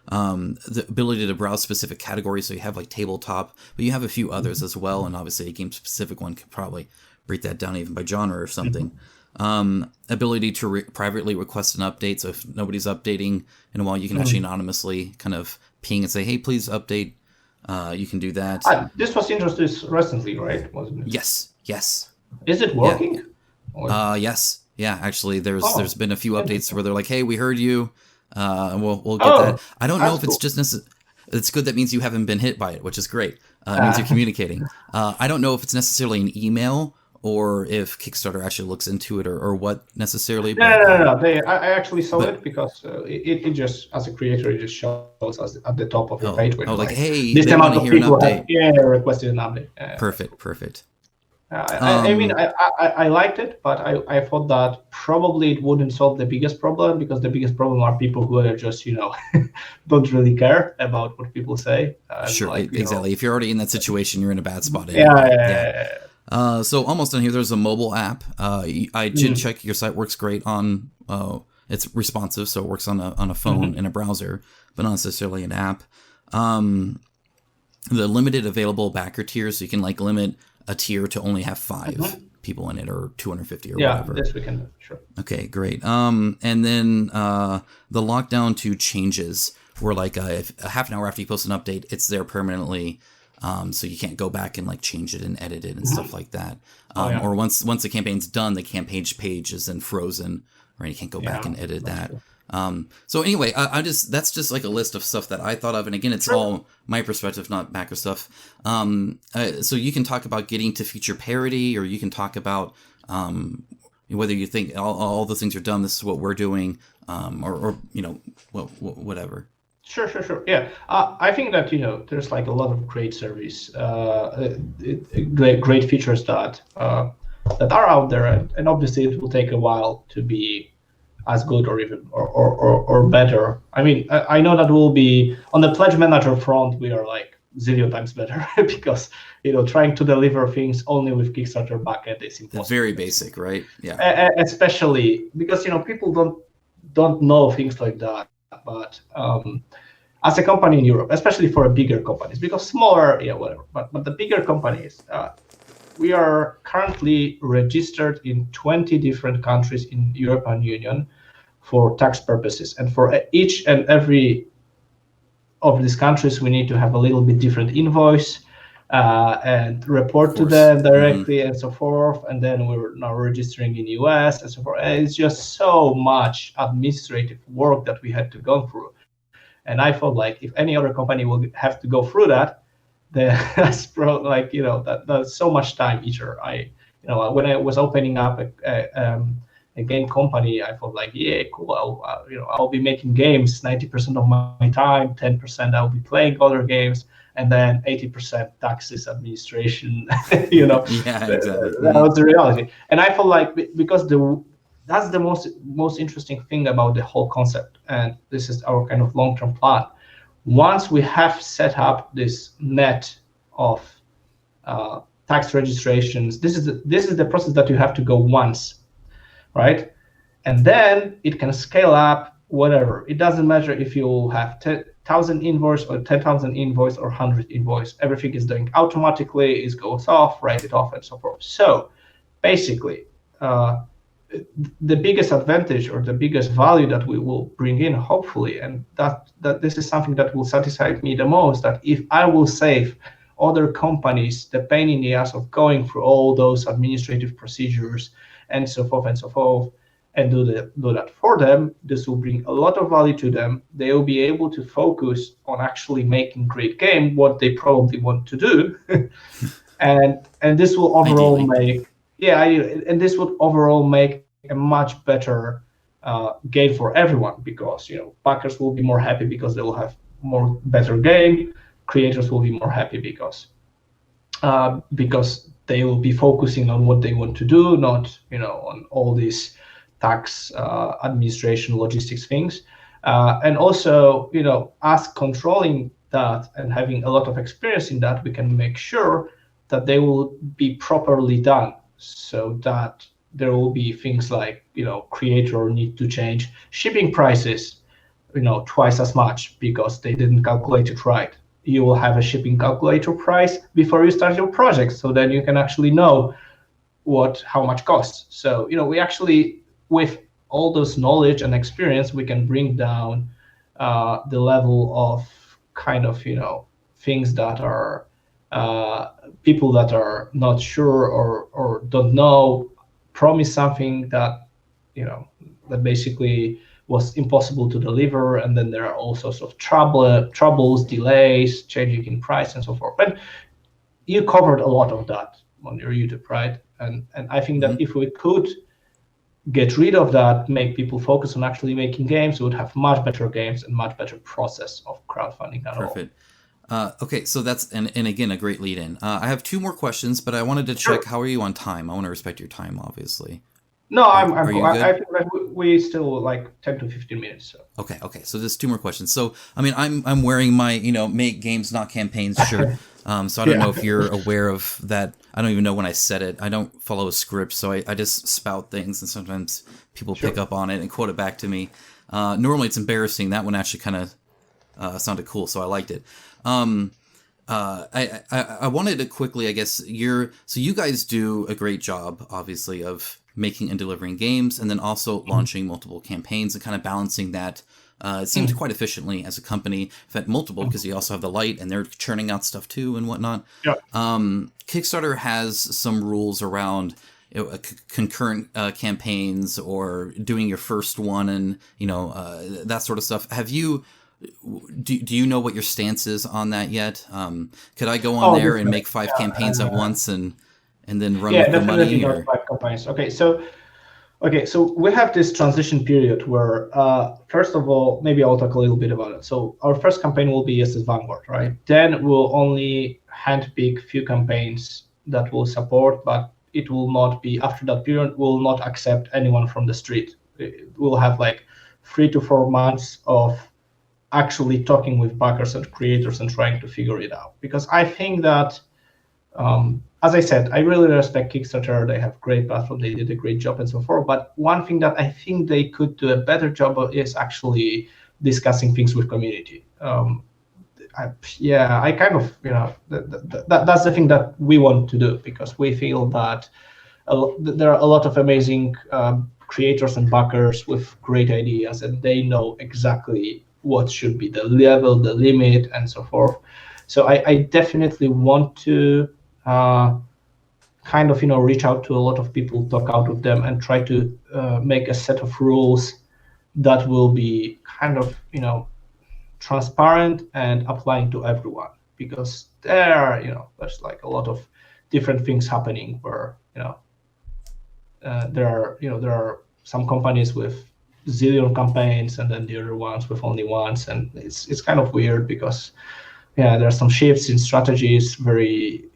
The ability to browse specific categories. So you have like tabletop, but you have a few others as well. And obviously a game specific one could probably break that down even by genre or something. Ability to privately request an update. So if nobody's updating in a while, you can actually anonymously kind of ping and say, hey, please update. You can do that. This was introduced recently, right? Wasn't it? Yes. Is it working? Yes. Yeah, actually, there's been a few updates where they're like, hey, we heard you. And we'll get that. I don't know if it's just it's good. That means you haven't been hit by it, which is great. It means you're communicating. I don't know if it's necessarily an email or if Kickstarter actually looks into it or what necessarily. No. I actually saw it because it just, as a creator, it just shows us at the top of your page. Like, hey, this they amount want of to hear an people update. Requested an update. Perfect. I mean, I liked it, but I thought that probably it wouldn't solve the biggest problem, because the biggest problem are people who are just, don't really care about what people say. Sure, exactly. If you're already in that situation, you're in a bad spot. Yeah. So almost done here. There's a mobile app. I did check. Your site works great on. It's responsive, so it works on a phone in a browser, but not necessarily an app. The limited available backer tiers, so you can limit a tier to only have 5 people in it, or 250 or whatever. Yeah, this we can do, sure. Okay, great. And then the lockdown to changes, where if a half an hour after you post an update, it's there permanently. So you can't go back and change it and edit it and stuff like that. Or once the campaign's done, the campaign page is then frozen, right? You can't go back and edit that. True. So anyway, that's just a list of stuff that I thought of, and again, it's all my perspective, not backer stuff. So you can talk about getting to feature parity, or you can talk about whether you think all those things are done. This is what we're doing, or whatever. Sure. Yeah, I think that there's a lot of great service, great features that are out there, and obviously it will take a while to be as good or even or better. I mean, I know that we'll be on the pledge manager front. We are zillion times better because trying to deliver things only with Kickstarter backend is impossible. That's very basic, right? Yeah. Especially because people don't know things like that. But as a company in Europe, especially for bigger companies, because smaller, whatever. But the bigger companies, we are currently registered in 20 different countries in European Union for tax purposes. And for each and every of these countries, we need to have a little bit different invoice and report to them directly and so forth. And then we're now registering in US and so forth. And it's just so much administrative work that we had to go through. And I felt if any other company will have to go through that, that's that's so much time each year. When I was opening up a game company, I thought cool. I'll be making games 90% of my time, 10% I'll be playing other games, and then 80% taxes, administration. Yeah, exactly. That was the reality. And I felt because that's the most interesting thing about the whole concept, and this is our kind of long-term plan. Once we have set up this net of tax registrations, this is the process that you have to go once, right? And then it can scale up whatever. It doesn't matter if you have 10,000 invoice or 10,000 invoice or 100 invoice. Everything is doing automatically. It goes off, write it off, and so forth. So basically, the biggest advantage or the biggest value that we will bring in, hopefully, and that this is something that will satisfy me the most, that if I will save other companies the pain in the ass of going through all those administrative procedures and so forth, and do that for them. This will bring a lot of value to them. They will be able to focus on actually making great game, what they probably want to do, and this will overall Ideally. and this would overall make a much better game for everyone, because backers will be more happy because they will have more better game. Creators will be more happy because they will be focusing on what they want to do, not on all these tax administration logistics things. And also, us controlling that and having a lot of experience in that, we can make sure that they will be properly done, so that there will be things like creator need to change shipping prices twice as much because they didn't calculate it right. You will have a shipping calculator price before you start your project, so then you can actually know how much costs. So we actually, with all this knowledge and experience, we can bring down the level of kind of things that are people that are not sure or don't know promise something that that basically was impossible to deliver, and then there are all sorts of troubles, delays, changing in price, and so forth. But you covered a lot of that on your YouTube, right? And I think that if we could get rid of that, make people focus on actually making games, we would have much better games and much better process of crowdfunding at all. Perfect. Okay, so that's and again a great lead in. I have two more questions, but I wanted to check how are you on time? I want to respect your time, obviously. No, I think like we still like 10 to 15 minutes. So. Okay. So there's two more questions. So I mean, I'm wearing my make games not campaigns shirt. So I don't know if you're aware of that. I don't even know when I said it. I don't follow a script, so I just spout things, and sometimes people pick up on it and quote it back to me. Normally it's embarrassing. That one actually kind of sounded cool, so I liked it. I wanted to quickly, I guess, so you guys do a great job, obviously, of making and delivering games, and then also launching multiple campaigns and kind of balancing that. It seems quite efficiently as a company. In fact, multiple, because you also have the Light, and they're churning out stuff too and whatnot. Yeah. Kickstarter has some rules around concurrent campaigns or doing your first one, and that sort of stuff. Have you? Do you know what your stance is on that yet? Could I go on there and make 5 campaigns at once and then run with the money? Or? 5 campaigns. Okay, so we have this transition period where, first of all, maybe I'll talk a little bit about it. So our first campaign will be ESS Vanguard, right? Then we'll only handpick few campaigns that will support, but it will not be, after that period, we'll not accept anyone from the street. We'll have like 3 to 4 months of actually talking with backers and creators and trying to figure it out. Because I think that, as I said, I really respect Kickstarter. They have great platform. They did a great job and so forth. But one thing that I think they could do a better job of is actually discussing things with community. I kind of, that's the thing that we want to do, because we feel that there are a lot of amazing creators and backers with great ideas, and they know exactly what should be the level, the limit, and so forth. So I definitely want to kind of reach out to a lot of people, talk out with them, and try to make a set of rules that will be kind of transparent and applying to everyone, because there's like a lot of different things happening where there are some companies with zillion campaigns and then the other ones with only once, and it's kind of weird because there are some shifts in strategies, very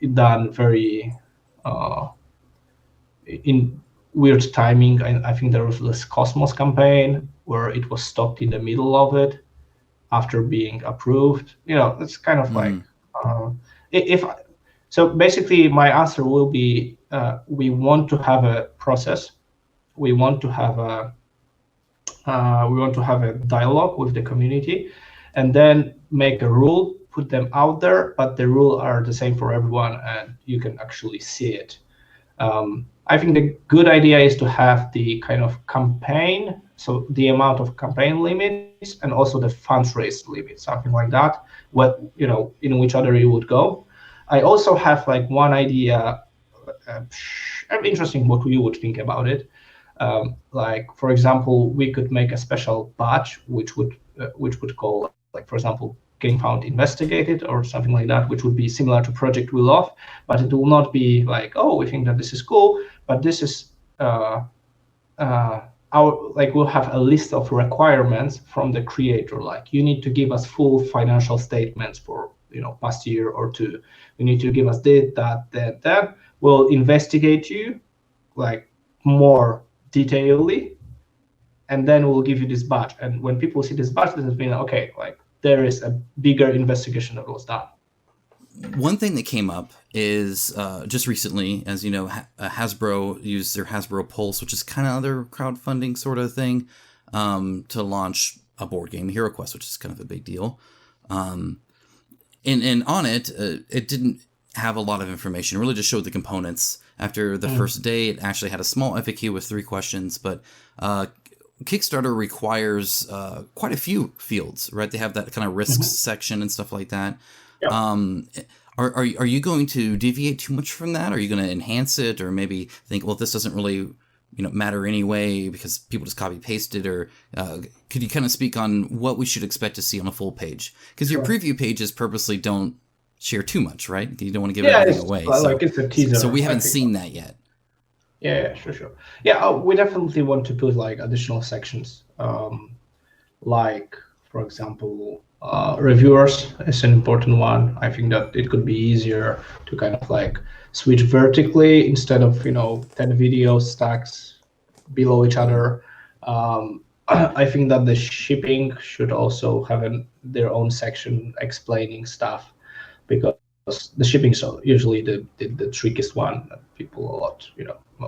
in weird timing. I think there was this Cosmos campaign where it was stopped in the middle of it after being approved. It's kind of like so basically my answer will be we want to have a process. We want to have a dialogue with the community, and then make a rule, put them out there, but the rules are the same for everyone, and you can actually see it. I think the good idea is to have the kind of campaign, so the amount of campaign limits and also the funds raised limit, something like that, in which order you would go. I also have like one idea, interesting what you would think about it. Like for example, we could make a special badge which would call, like for example, GameFound Investigated or something like that, which would be similar to Project We Love, but it will not be like, oh, we think that this is cool, but this is we'll have a list of requirements from the creator. Like you need to give us full financial statements for past year or two. You need to give us this, that. We'll investigate you like more detailedly, and then we'll give you this badge. And when people see this badge, this has been okay, like there is a bigger investigation that was done. One thing that came up is just recently, as you know, Hasbro used their Hasbro Pulse, which is kind of other crowdfunding sort of thing, to launch a board game, Hero Quest, which is kind of a big deal. And on it, it didn't have a lot of information. It really just showed the components. After the first day, it actually had a small FAQ with 3 questions, but Kickstarter requires quite a few fields, right? They have that kind of risks section and stuff like that. Yep. Are you going to deviate too much from that? Are you going to enhance it, or maybe think, well, this doesn't really matter anyway because people just copy paste it? Or could you kind of speak on what we should expect to see on a full page? Because your preview pages purposely don't share too much, right? You don't want to give everything away. Like it's a teaser. So we haven't seen that yet. Yeah, sure. Yeah, we definitely want to put like additional sections, like for example, reviewers is an important one. I think that it could be easier to kind of like switch vertically instead of 10 video stacks below each other. I think that the shipping should also have their own section explaining stuff, because the shipping is usually the trickiest one that people a lot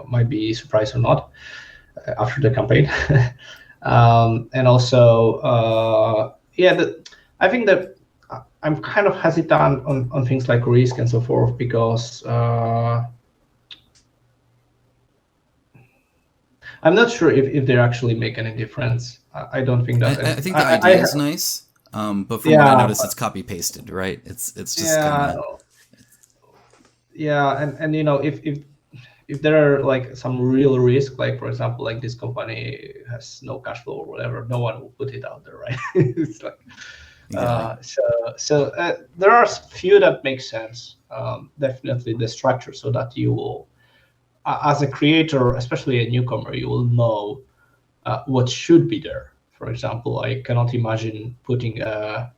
might be surprised or not after the campaign. And also I think that I'm kind of hesitant on things like risk and so forth, because I'm not sure if they actually make any difference. I don't think that. I think the idea is nice, but from what I noticed, it's copy pasted, right? It's just kinda... and if there are like some real risk, like for example, like this company has no cash flow or whatever, no one will put it out there, right? It's like so there are few that make sense. Definitely the structure, so that you will, as a creator, especially a newcomer, you will know what should be there. For example, I cannot imagine putting a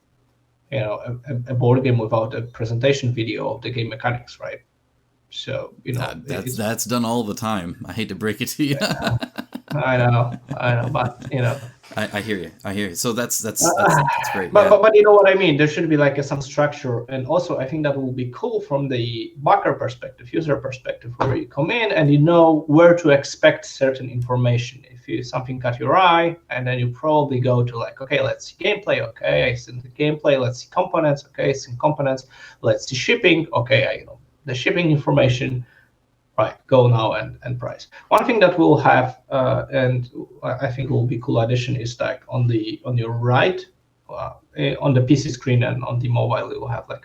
board game without a presentation video of the game mechanics, right? So that's done all the time. I hate to break it to you. I know, but I hear you. So that's great. But you know what I mean. There should be like some structure, and also I think that will be cool from the backer perspective, user perspective, where you come in and you know where to expect certain information. If something caught your eye, and then you probably go to like, okay, let's see gameplay. Okay, I see the gameplay. Let's see components. Okay, see components. Let's see shipping. Okay, the shipping information. Right, go now and price. One thing that we'll have, and I think will be cool addition, is like on your right, on the PC screen and on the mobile, you will have like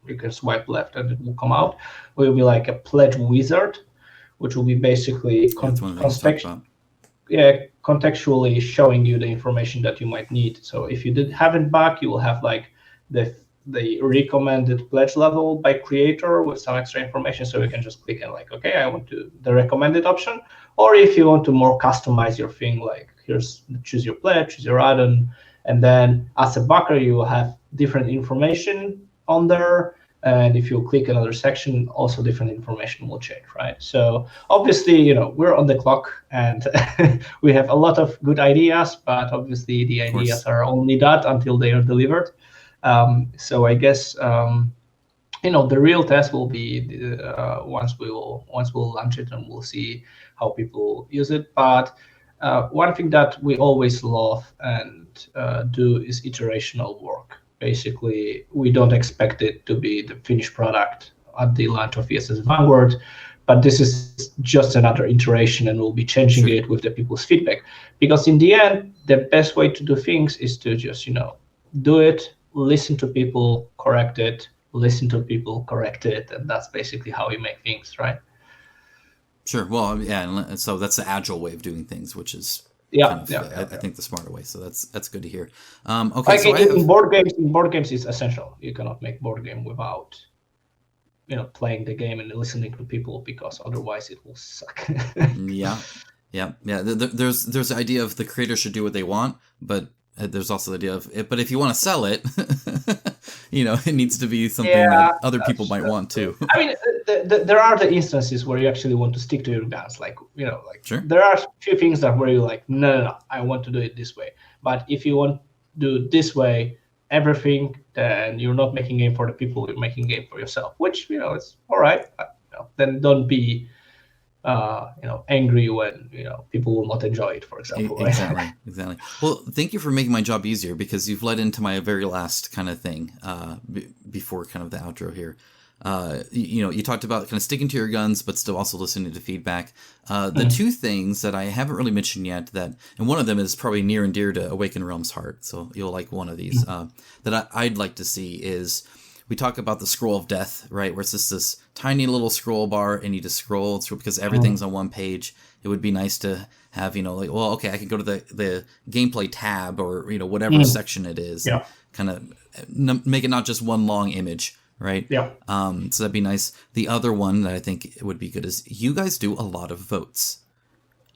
you can swipe left and it will come out. Will be like a pledge wizard, which will be basically contextually showing you the information that you might need. So if you haven't back, you will have like the recommended pledge level by creator with some extra information, so you can just click and like, okay, I want the recommended option. Or if you want to more customize your thing, like here's choose your pledge, choose your add-on, and then as a backer you will have different information on there, and if you click another section, also different information will change, right? So obviously, we're on the clock and we have a lot of good ideas, but obviously the ideas are only that until they are delivered. So I guess the real test will be once we'll launch it and we'll see how people use it. But one thing that we always love and do is iterational work. Basically, we don't expect it to be the finished product at the launch of VSS Vanguard, but this is just another iteration, and we'll be changing it with the people's feedback. Because in the end, the best way to do things is to just do it. Listen to people, correct it, listen to people, correct it, and that's basically how you make things, right? Sure. Well, yeah, and so that's the agile way of doing things, which is Yeah, kind of, yeah, yeah, I yeah. think, the smarter way. So that's good to hear. Okay, Like so I have. in board games is essential. You cannot make board game without playing the game and listening to people, because otherwise it will suck. Yeah, yeah, yeah. There's the idea of the creator should do what they want, but there's also the idea of it. But if you want to sell it, it needs to be something Yeah, that other people might that's want true. too. I mean, there are the instances where you actually want to stick to your guns. Like, Sure. there are a few things that where you're like, no, no, no, I want to do it this way. But if you want to do it this way, everything, then you're not making game for the people, you're making game for yourself, which, it's all right. But, then don't be, angry when, people will not enjoy it, for example. Right? Exactly. Well, thank you for making my job easier, because you've led into my very last kind of thing before kind of the outro here. You talked about kind of sticking to your guns, but still also listening to feedback. The two things that I haven't really mentioned yet, and one of them is probably near and dear to Awaken Realms' heart, so you'll like one of these, that I'd like to see is, we talk about the scroll of death, right? Where it's just this tiny little scroll bar and you just scroll through because everything's on one page. It would be nice to have, like, well, okay, I can go to the gameplay tab or, whatever section it is. Yeah. Kind of make it not just one long image, right? Yeah. So that'd be nice. The other one that I think would be good is you guys do a lot of votes.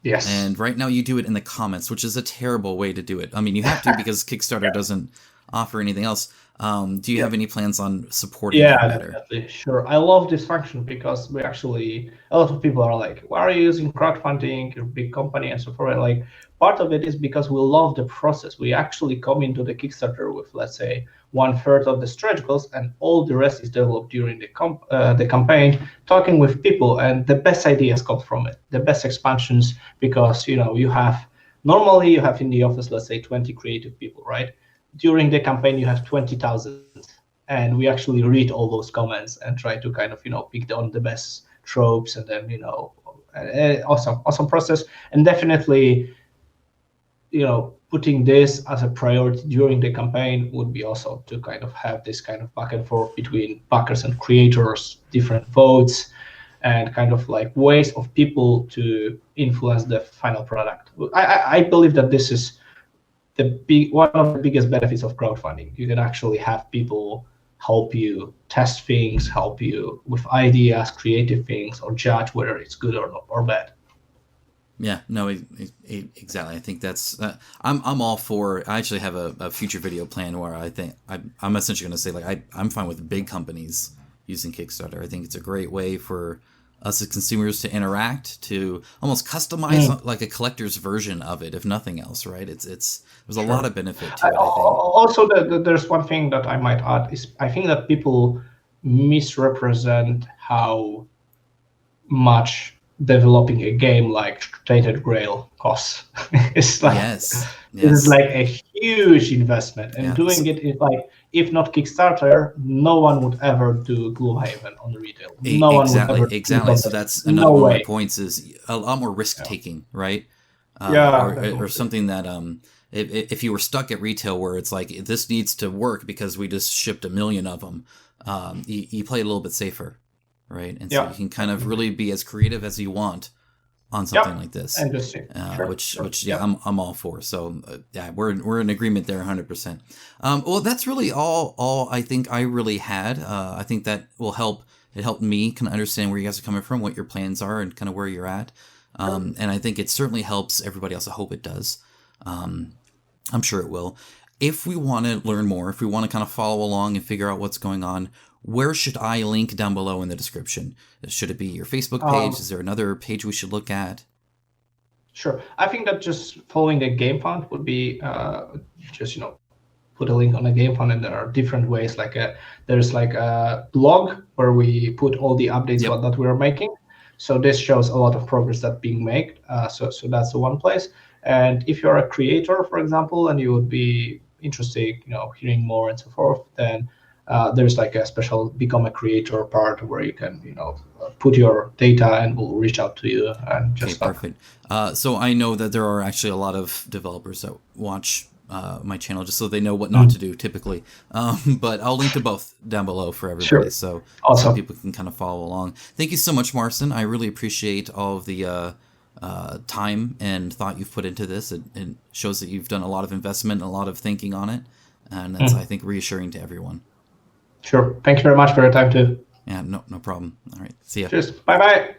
Yes. And right now you do it in the comments, which is a terrible way to do it. I mean, you have to because Kickstarter doesn't offer anything else. Do you have any plans on supporting that better? Definitely. Sure. I love this function because a lot of people are like, why are you using crowdfunding, you're a big company and so forth? Like, part of it is because we love the process. We actually come into the Kickstarter with, let's say, 1/3 of the stretch goals, and all the rest is developed during the campaign, talking with people, and the best ideas come from it, the best expansions, because, normally you have in the office, let's say, 20 creative people, right? During the campaign, you have 20,000, and we actually read all those comments and try to kind of, pick on the best tropes, and then, awesome process. And definitely, putting this as a priority during the campaign would be also to kind of have this kind of back and forth between backers and creators, different votes, and kind of like ways of people to influence the final product. I believe that this is one of the biggest benefits of crowdfunding. You can actually have people help you test things, help you with ideas, creative things, or judge whether it's good or bad. Yeah, no, exactly. I think that's. I'm all for. I actually have a future video plan where I think I'm essentially going to say, like, I'm fine with big companies using Kickstarter. I think it's a great way for us as consumers to interact, to almost customize like a collector's version of it, if nothing else, right? There's a lot of benefit to it, I think. Also, there's one thing that I might add is I think that people misrepresent how much developing a game like Tainted Grail costs. It's like, it's like a huge investment, and doing it is like, if not Kickstarter, no one would ever do Gloomhaven on the retail. No one would ever. Exactly. So that's another one of my points, is a lot more risk taking, right? Or something that if you were stuck at retail where it's like, this needs to work because we just shipped 1 million of them, you play a little bit safer. Right, and so you can kind of really be as creative as you want on something like this, which I'm all for. So we're in agreement there, 100%. Well, that's really all I think I really had. I think that will help. It helped me kind of understand where you guys are coming from, what your plans are, and kind of where you're at. And I think it certainly helps everybody else. I hope it does. I'm sure it will. If we want to learn more, if we want to kind of follow along and figure out what's going on, where should I link down below in the description? Should it be your Facebook page? Is there another page we should look at? Sure. I think that just following the GameFound would be just, put a link on the GameFound, and there are different ways. Like there's like a blog where we put all the updates that we are making. So this shows a lot of progress that's being made. So that's the one place. And if you're a creator, for example, and you would be interested, hearing more and so forth, then there's like a special become a creator part where you can, put your data and we'll reach out to you and just perfect. So I know that there are actually a lot of developers that watch my channel just so they know what not to do typically. But I'll link to both down below for everybody, so people can kind of follow along. Thank you so much, Marcin. I really appreciate all of the time and thought you've put into this. It shows that you've done a lot of investment and a lot of thinking on it, and that's I think reassuring to everyone. Sure. Thank you very much for your time too. Yeah, no problem. All right. See ya. Cheers. Bye-bye.